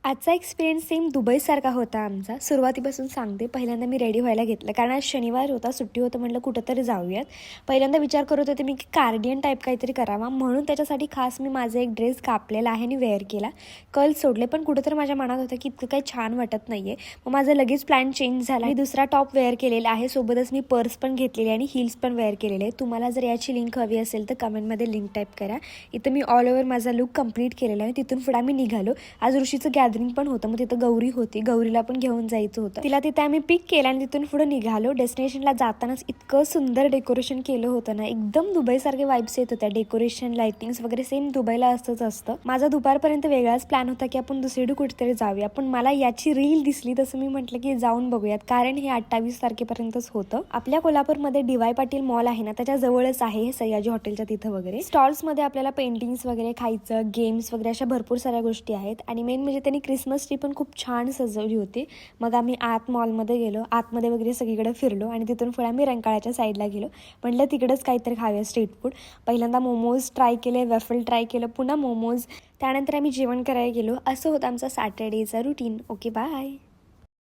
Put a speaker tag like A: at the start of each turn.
A: आजचा experience same दुबईसारखा होता आमचा. सुरुवातीपासून सांगते, पहिल्यांदा मी रेडी व्हायला घेतलं कारण आज शनिवार होता, सुट्टी होतं. म्हटलं कुठंतरी जाऊयात. पहिल्यांदा विचार करत होते मी की कार्डियन टाईप काहीतरी करावा, म्हणून त्याच्यासाठी खास मी माझा एक ड्रेस कापलेला आहे आणि वेअर केला. कर्ल सोडले, पण कुठंतरी माझ्या मनात होतं की इतकं काही छान वाटत नाही आहे. मग माझं लगेच प्लॅन चेंज झाला. मी दुसरा टॉप वेअर केलेला आहे, सोबतच मी पर्स पण घेतलेली आहे आणि हिल्स पण वेअर केलेले आहे. तुम्हाला जर याची लिंक हवी असेल तर कमेंटमध्ये लिंक टाईप करा. इथं मी ऑल ओव्हर माझा लुक कंप्लीट केलेला आहे. तिथून पुढे आम्ही निघालो. आज ऋषीचं गॅदरिंग पण होतं, मग तिथं गौरी होती, गौरीला पण घेऊन जायचं होतं. तिला तिथे आम्ही पिक केलं आणि तिथून पुढे निघालो. डेस्टिनेशनला जातानाच इतकं सुंदर डेकोरेशन केलं होतं ना, एकदम दुबईसारखे वाईब्स येत होत्या. डेकोरेशन, लाइटिंग्स वगैरे सेम दुबईला असतं. माझा दुपारपर्यंत वेगळाच प्लॅन होता की आपण दुसरीकडे कुठेतरी जाऊया, पण मला याची रील दिसली तसं मी म्हटलं की जाऊन बघूयात, कारण हे 28 तारखेपर्यंतच होतं. आपल्या कोल्हापूरमध्ये DY पाटील मॉल आहे ना, त्याच्या जवळच आहे हे सयाजी हॉटेलच्या तिथं वगैरे. स्टॉल्समध्ये आपल्याला पेंटिंग्स वगैरे, खायचं, गेम्स वगैरे अशा भरपूर साऱ्या गोष्टी आहेत. आणि मेन म्हणजे त्यांनी क्रिसमस ट्री पण खूप छान सजवली होती. मग आम्ही आत मॉलमध्ये गेलो, आतमध्ये वगैरे सगळीकडे फिरलो आणि तिथून पुढे आम्ही रंकाळ्याच्या साईडला गेलो. म्हटलं तिकडंच काहीतरी खाऊया स्ट्रीट फूड. पहिल्यांदा मोमोज ट्राय केले, वॅफल ट्राय केलं, पुन्हा मोमोज. त्यानंतर आम्ही जेवण करायला गेलो. असं होतं आमचा सॅटर्डेचा रुटीन. Okay, bye.